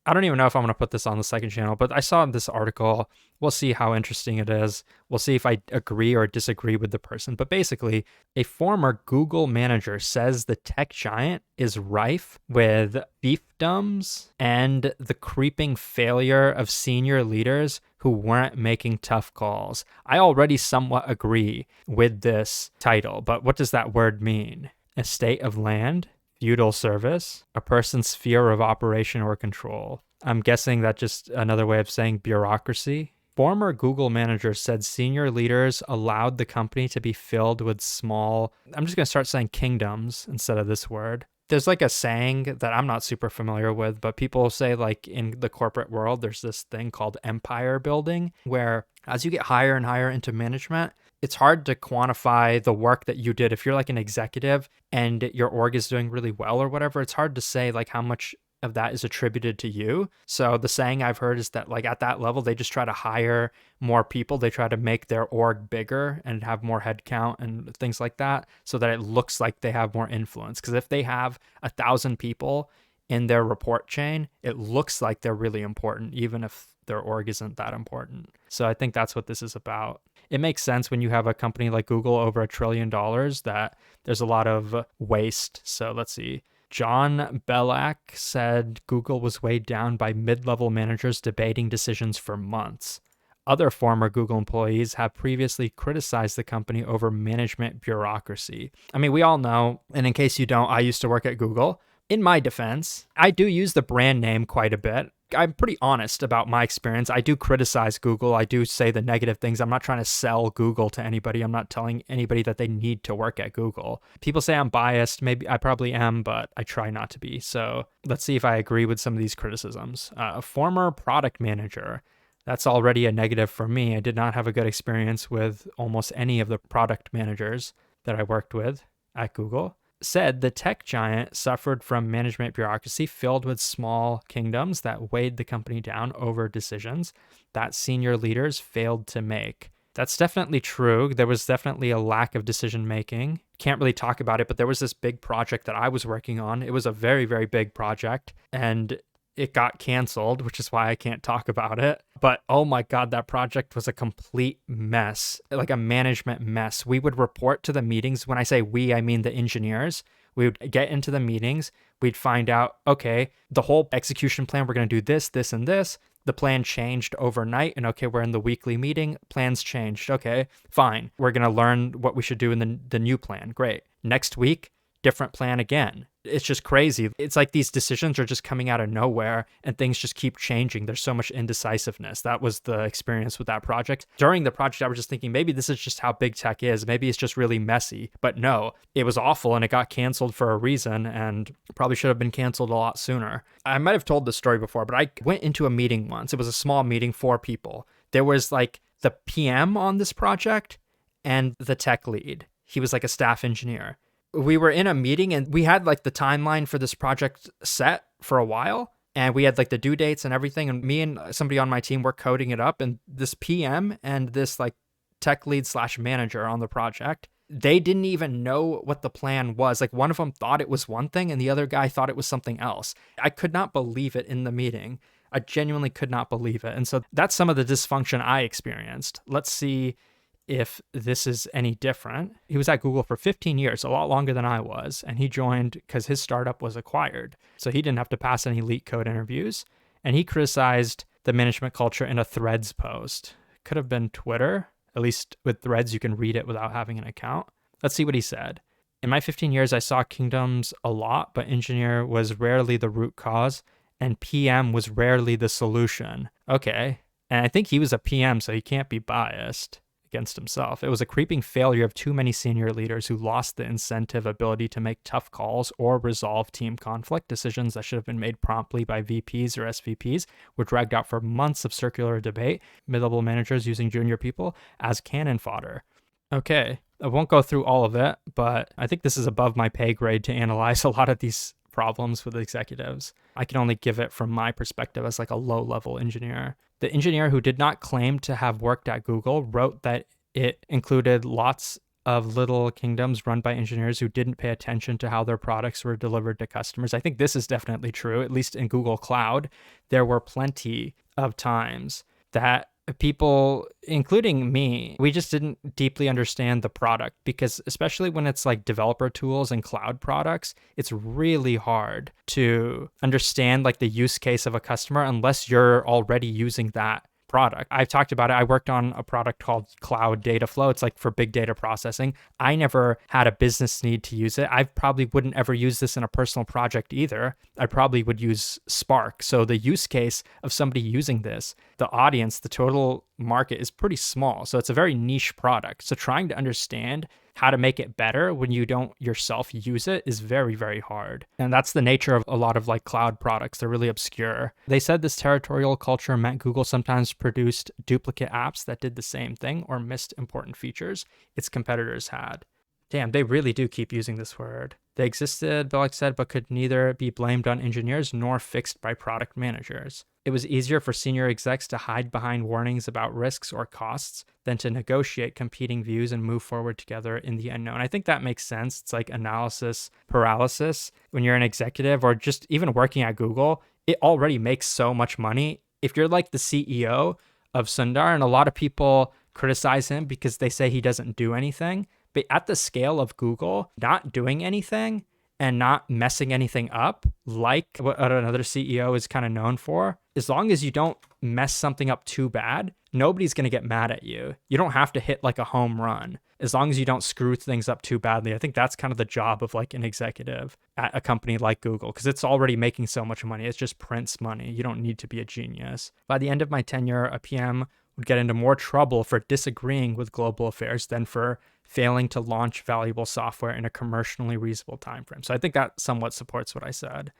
I don't even know if I'm going to put this on the second channel, but I saw this article. We'll see how interesting it is. We'll see if I agree or disagree with the person. But basically, a former Google manager says the tech giant is rife with fiefdoms and the creeping failure of senior leaders who weren't making tough calls. I already somewhat agree with this title, but what does that word mean? Estate of land? Feudal service, a person's sphere of operation or control. I'm guessing that's just another way of saying bureaucracy. Former Google manager said senior leaders allowed the company to be filled with small, I'm just going to start saying kingdoms instead of this word. There's like a saying that I'm not super familiar with, but people say like in the corporate world, there's this thing called empire building, where as you get higher and higher into management, it's hard to quantify the work that you did. If you're like an executive and your org is doing really well or whatever, it's hard to say like how much of that is attributed to you. So the saying I've heard is that like at that level, they just try to hire more people. They try to make their org bigger and have more headcount and things like that so that it looks like they have more influence. Because if they have 1,000 people in their report chain, it looks like they're really important, even if their org isn't that important. So I think that's what this is about. It makes sense when you have a company like Google over $1 trillion that there's a lot of waste. So let's see. John Bellack said Google was weighed down by mid-level managers debating decisions for months. Other former Google employees have previously criticized the company over management bureaucracy. I mean, we all know, and in case you don't, I used to work at Google. In my defense, I do use the brand name quite a bit. I'm pretty honest about my experience. I do criticize Google. I do say the negative things. I'm not trying to sell Google to anybody. I'm not telling anybody that they need to work at Google. People say I'm biased. Maybe I probably am, but I try not to be. So let's see if I agree with some of these criticisms. A former product manager. That's already a negative for me. I did not have a good experience with almost any of the product managers that I worked with at Google. Said the tech giant suffered from management bureaucracy filled with small kingdoms that weighed the company down over decisions that senior leaders failed to make. That's definitely true. There was definitely a lack of decision making. Can't really talk about it, but there was this big project that I was working on. It was a very, very big project, and it got canceled, which is why I can't talk about it. But oh my God, that project was a complete mess, like a management mess. We would report to the meetings. When I say we, I mean the engineers. We would get into the meetings. We'd find out, okay, the whole execution plan, we're going to do this, this, and this. The plan changed overnight. And okay, we're in the weekly meeting. Plans changed. Okay, fine. We're going to learn what we should do in the new plan. Great. Next week, different plan again. It's just crazy. It's like these decisions are just coming out of nowhere and things just keep changing. There's so much indecisiveness. That was the experience with that project. During the project, I was just thinking, maybe this is just how big tech is. Maybe it's just really messy. But no, it was awful and it got canceled for a reason and probably should have been canceled a lot sooner. I might have told this story before, but I went into a meeting once. It was a small meeting, 4 people. There was like the PM on this project and the tech lead. He was like a staff engineer. We were in a meeting and we had like the timeline for this project set for a while. And we had like the due dates and everything. And me and somebody on my team were coding it up. And this PM and this like tech lead / manager on the project, they didn't even know what the plan was. Like one of them thought it was one thing and the other guy thought it was something else. I could not believe it in the meeting. I genuinely could not believe it. And so that's some of the dysfunction I experienced. Let's see if this is any different. He was at Google for 15 years, a lot longer than I was, and he joined because his startup was acquired. So he didn't have to pass any leak code interviews, and he criticized the management culture in a Threads post. Could have been Twitter. At least with Threads, you can read it without having an account. Let's see what he said. In my 15 years, I saw kingdoms a lot, but engineer was rarely the root cause, and PM was rarely the solution. Okay, and I think he was a PM, so he can't be biased against himself. It was a creeping failure of too many senior leaders who lost the incentive ability to make tough calls or resolve team conflict. Decisions that should have been made promptly by VPs or SVPs were dragged out for months of circular debate, mid-level managers using junior people as cannon fodder. Okay, I won't go through all of it, but I think this is above my pay grade to analyze a lot of these problems with executives. I can only give it from my perspective as like a low-level engineer. The engineer who did not claim to have worked at Google wrote that it included lots of little kingdoms run by engineers who didn't pay attention to how their products were delivered to customers. I think this is definitely true, at least in Google Cloud. There were plenty of times that people, including me, we just didn't deeply understand the product, because especially when it's like developer tools and cloud products, it's really hard to understand like the use case of a customer unless you're already using that product. I've talked about it. I worked on a product called Cloud Data Flow. It's like for big data processing. I never had a business need to use it. I probably wouldn't ever use this in a personal project either. I probably would use Spark. So the use case of somebody using this, the audience, the total market is pretty small. So it's a very niche product. So trying to understand how to make it better when you don't yourself use it is very, very hard. And that's the nature of a lot of like cloud products. They're really obscure. They said this territorial culture meant Google sometimes produced duplicate apps that did the same thing or missed important features its competitors had. Damn, they really do keep using this word. They existed, Bilek said, but could neither be blamed on engineers nor fixed by product managers. It was easier for senior execs to hide behind warnings about risks or costs than to negotiate competing views and move forward together in the unknown. I think that makes sense. It's like analysis paralysis. When you're an executive or just even working at Google, it already makes so much money. If you're like the CEO of Sundar, and a lot of people criticize him because they say he doesn't do anything, but at the scale of Google, not doing anything and not messing anything up, like what another CEO is kind of known for, as long as you don't mess something up too bad, nobody's going to get mad at you. You don't have to hit like a home run. As long as you don't screw things up too badly. I think that's kind of the job of like an executive at a company like Google, because it's already making so much money. It's just prints money. You don't need to be a genius. By the end of my tenure, a PM would get into more trouble for disagreeing with global affairs than for failing to launch valuable software in a commercially reasonable time frame. So I think that somewhat supports what I said.